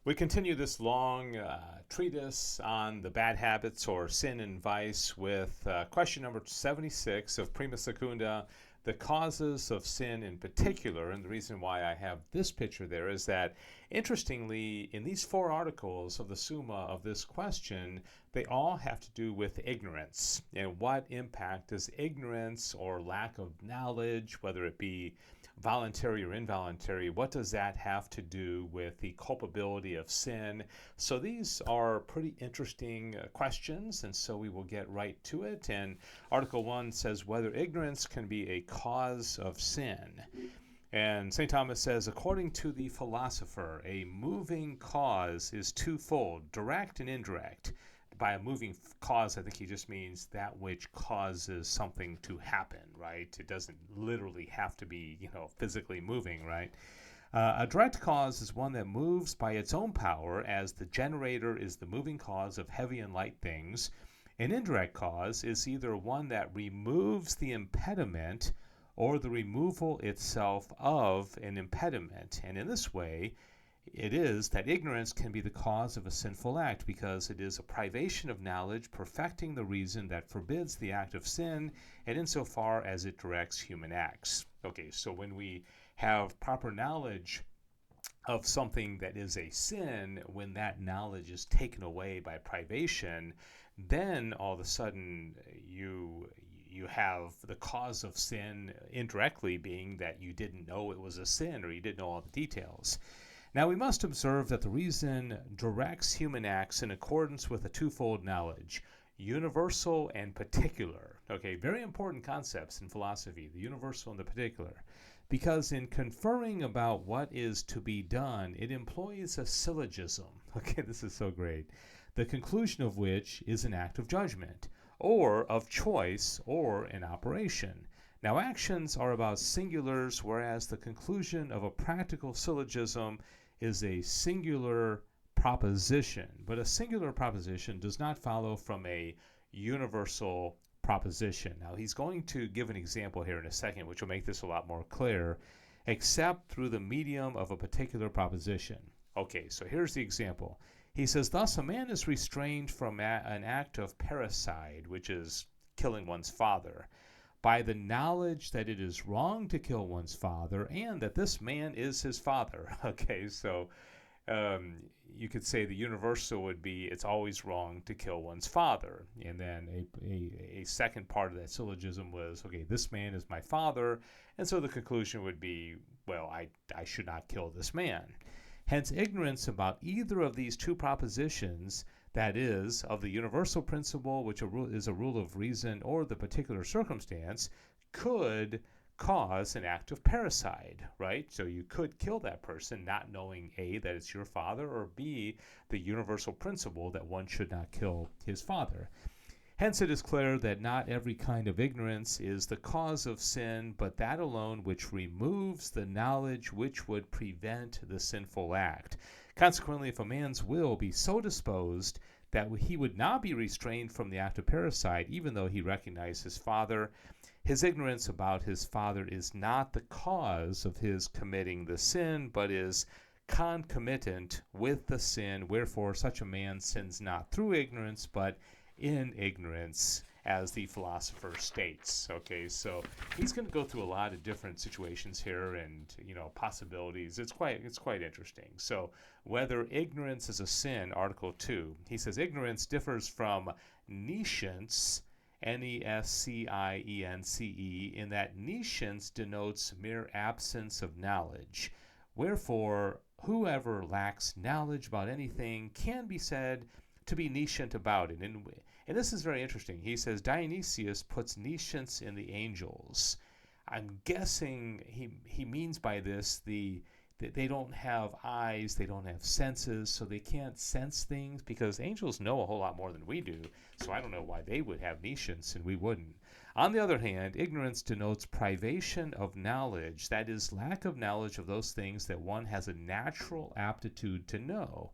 We continue this long treatise on the bad habits or sin and vice with question number 76 of Prima Secunda, the causes of sin in particular. And the reason why I have this picture there is that, interestingly, in these four articles of the Summa of this question, they all have to do with ignorance. And what impact does ignorance or lack of knowledge, whether it be voluntary or involuntary, what does that have to do with the culpability of sin? So these are pretty interesting questions, and so we will get right to it. And Article 1 says whether ignorance can be a cause of sin. And St. Thomas says, according to the philosopher, a moving cause is twofold, direct and indirect. By a moving cause, I think he just means that which causes something to happen, right? It doesn't literally have to be, physically moving, right? A direct cause is one that moves by its own power, as the generator is the moving cause of heavy and light things. An indirect cause is either one that removes the impediment or the removal itself of an impediment. And in this way, it is that ignorance can be the cause of a sinful act, because it is a privation of knowledge perfecting the reason that forbids the act of sin, and insofar as it directs human acts. Okay, so when we have proper knowledge of something that is a sin, when that knowledge is taken away by privation, then all of a sudden you have the cause of sin indirectly being that you didn't know it was a sin, or you didn't know all the details. Now, we must observe that the reason directs human acts in accordance with a twofold knowledge, universal and particular. Okay, very important concepts in philosophy, the universal and the particular, because in conferring about what is to be done, it employs a syllogism. Okay, this is so great. The conclusion of which is an act of judgment, or of choice, or an operation. Now, actions are about singulars, whereas the conclusion of a practical syllogism is a singular proposition. But a singular proposition does not follow from a universal proposition. Now, he's going to give an example here in a second, which will make this a lot more clear, except through the medium of a particular proposition. Okay, so here's the example. He says, thus a man is restrained from an act of parricide, which is killing one's father, by the knowledge that it is wrong to kill one's father and that this man is his father. Okay, so you could say the universal would be it's always wrong to kill one's father. And then a second part of that syllogism was, okay, this man is my father. And so the conclusion would be, well, I should not kill this man. Hence, ignorance about either of these two propositions, that is, of the universal principle, which is a rule of reason, or the particular circumstance, could cause an act of parricide, right? So you could kill that person not knowing A, that it's your father, or B, the universal principle that one should not kill his father. Hence it is clear that not every kind of ignorance is the cause of sin, but that alone which removes the knowledge which would prevent the sinful act. Consequently, if a man's will be so disposed that he would not be restrained from the act of parricide, even though he recognized his father, his ignorance about his father is not the cause of his committing the sin, but is concomitant with the sin. Wherefore such a man sins not through ignorance, but in ignorance, as the philosopher states. Okay, so he's going to go through a lot of different situations here and possibilities. It's quite interesting. So whether ignorance is a sin, Article 2, he says ignorance differs from nescience, Nescience, in that nescience denotes mere absence of knowledge. Wherefore whoever lacks knowledge about anything can be said to be nescient about it. And this is very interesting. He says Dionysius puts nescience in the angels. I'm guessing he means by this that they don't have eyes, they don't have senses, so they can't sense things, because angels know a whole lot more than we do. So I don't know why they would have nescience and we wouldn't. On the other hand, ignorance denotes privation of knowledge, that is, lack of knowledge of those things that one has a natural aptitude to know.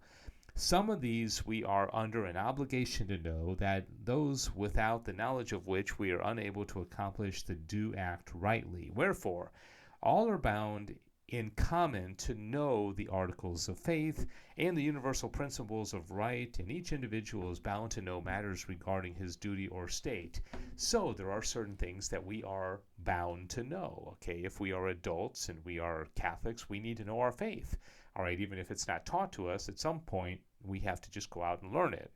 Some of these we are under an obligation to know, that those without the knowledge of which we are unable to accomplish the due act rightly. Wherefore, all are bound in common to know the articles of faith and the universal principles of right, and each individual is bound to know matters regarding his duty or state. So there are certain things that we are bound to know. Okay, if we are adults and we are Catholics, we need to know our faith. All right, even if it's not taught to us, at some point we have to just go out and learn it.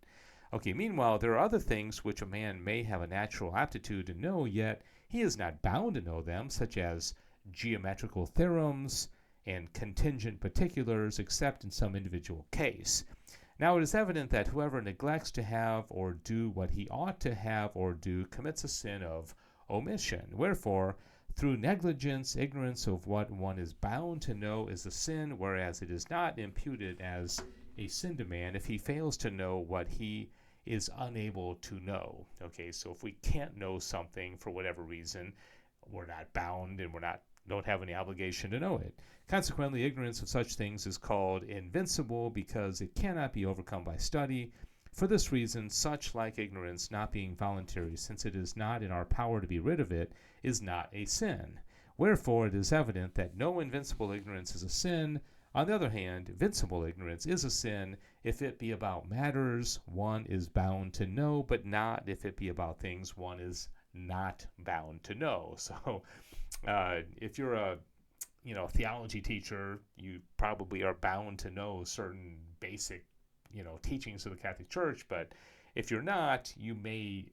Okay, meanwhile, there are other things which a man may have a natural aptitude to know, yet he is not bound to know them, such as geometrical theorems and contingent particulars, except in some individual case. Now, it is evident that whoever neglects to have or do what he ought to have or do commits a sin of omission. Wherefore, through negligence, ignorance of what one is bound to know is a sin, whereas it is not imputed as a sin to man if he fails to know what he is unable to know. Okay, so if we can't know something for whatever reason, we're not bound and don't have any obligation to know it. Consequently, ignorance of such things is called invincible because it cannot be overcome by study. For this reason, such like ignorance not being voluntary, since it is not in our power to be rid of it, is not a sin. Wherefore, it is evident that no invincible ignorance is a sin. On the other hand, vincible ignorance is a sin if it be about matters one is bound to know, but not if it be about things one is not bound to know. So if you're a theology teacher, you probably are bound to know certain basic teachings of the Catholic Church, but if you're not, you may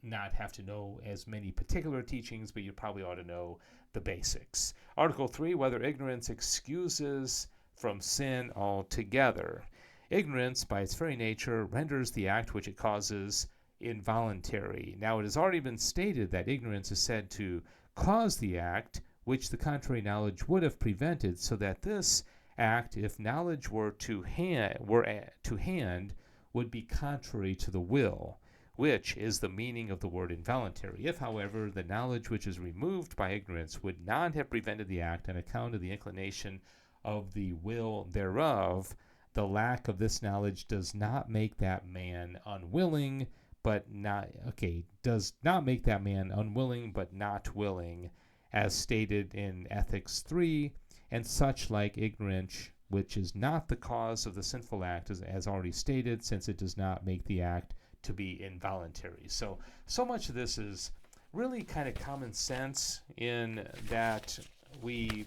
not have to know as many particular teachings, but you probably ought to know the basics. Article 3, whether ignorance excuses from sin altogether. Ignorance, by its very nature, renders the act which it causes involuntary. Now, it has already been stated that ignorance is said to cause the act which the contrary knowledge would have prevented, so that this act, if knowledge were to hand, would be contrary to the will, which is the meaning of the word involuntary. If, however, the knowledge which is removed by ignorance would not have prevented the act on account of the inclination of the will thereof, the lack of this knowledge does not make that man unwilling, does not make that man unwilling but not willing, as stated in Ethics 3, and such like ignorance, which is not the cause of the sinful act, as already stated, since it does not make the act to be involuntary. So much of this is really kind of common sense in that we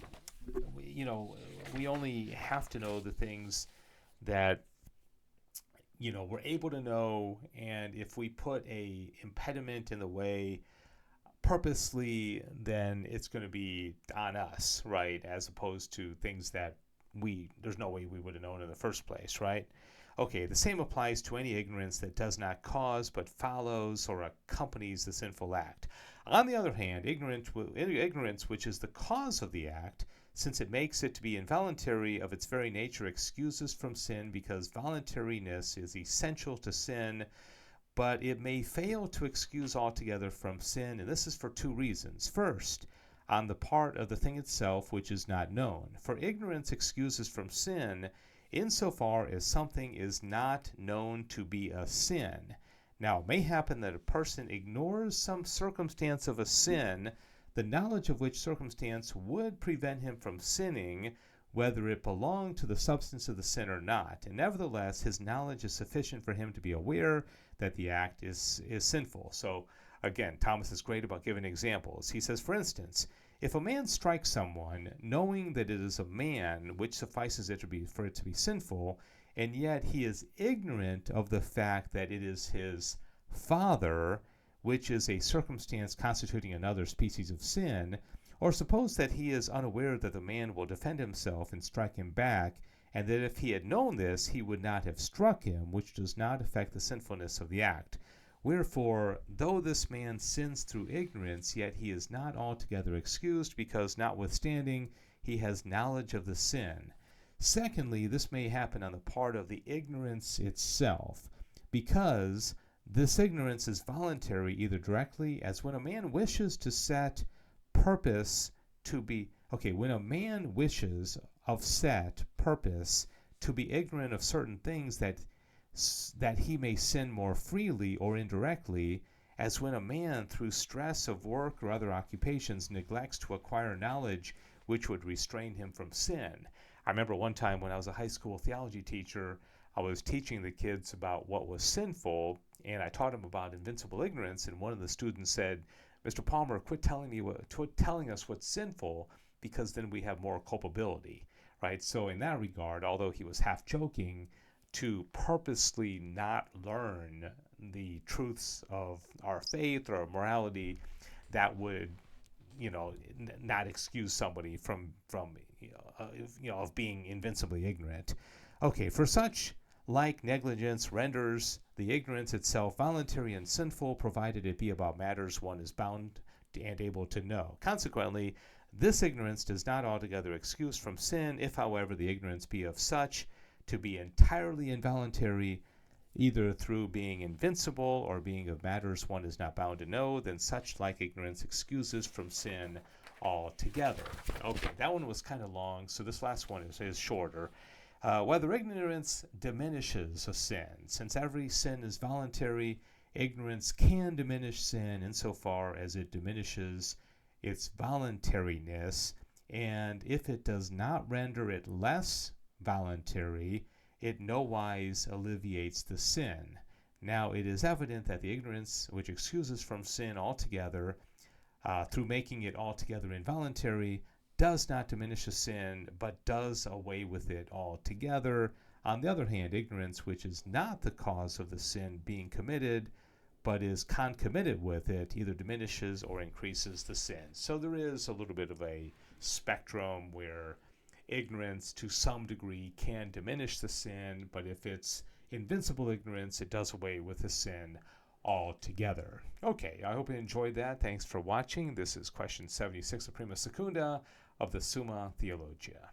only have to know the things that we're able to know, and if we put a impediment in the way purposely, then it's going to be on us, right? As opposed to things that there's no way we would have known in the first place, right? Okay, the same applies to any ignorance that does not cause but follows or accompanies the sinful act. On the other hand, ignorance which is the cause of the act, since it makes it to be involuntary of its very nature, excuses from sin, because voluntariness is essential to sin, but it may fail to excuse altogether from sin, and this is for two reasons. First, on the part of the thing itself which is not known. For ignorance excuses from sin insofar as something is not known to be a sin. Now, it may happen that a person ignores some circumstance of a sin, the knowledge of which circumstance would prevent him from sinning, whether it belonged to the substance of the sin or not. And nevertheless, his knowledge is sufficient for him to be aware that the act is sinful. So, again, Thomas is great about giving examples. He says, for instance, if a man strikes someone, knowing that it is a man, which suffices it for it to be sinful, and yet he is ignorant of the fact that it is his father, which is a circumstance constituting another species of sin, or suppose that he is unaware that the man will defend himself and strike him back, and that if he had known this, he would not have struck him, which does not affect the sinfulness of the act. Wherefore, though this man sins through ignorance, yet he is not altogether excused, because notwithstanding he has knowledge of the sin. Secondly, this may happen on the part of the ignorance itself, because this ignorance is voluntary either directly, as when a man wishes to set purpose to be, when a man wishes of set purpose to be ignorant of certain things that he may sin more freely or indirectly, as when a man through stress of work or other occupations neglects to acquire knowledge which would restrain him from sin. I remember one time when I was a high school theology teacher, I was teaching the kids about what was sinful, and I taught them about invincible ignorance, and one of the students said, "Mr. Palmer, quit telling us what's sinful, because then we have more culpability," right? So in that regard, although he was half joking, to purposely not learn the truths of our faith or our morality, that would, not excuse somebody from of being invincibly ignorant. Okay, for such like negligence renders the ignorance itself voluntary and sinful, provided it be about matters one is bound and able to know. Consequently, this ignorance does not altogether excuse from sin. If, however, the ignorance be of such to be entirely involuntary, either through being invincible or being of matters one is not bound to know, then such like ignorance excuses from sin altogether. Okay, that one was kind of long, so this last one is shorter. Whether ignorance diminishes a sin. Since every sin is voluntary, ignorance can diminish sin insofar as it diminishes its voluntariness, and if it does not render it less voluntary, it nowise alleviates the sin. Now it is evident that the ignorance which excuses from sin altogether, through making it altogether involuntary, does not diminish a sin, but does away with it altogether. On the other hand, ignorance which is not the cause of the sin being committed, but is concomitant with it, either diminishes or increases the sin. So there is a little bit of a spectrum where ignorance to some degree can diminish the sin, but if it's invincible ignorance, it does away with the sin altogether. Okay, I hope you enjoyed that. Thanks for watching. This is question 76 of Prima Secunda of the Summa Theologia.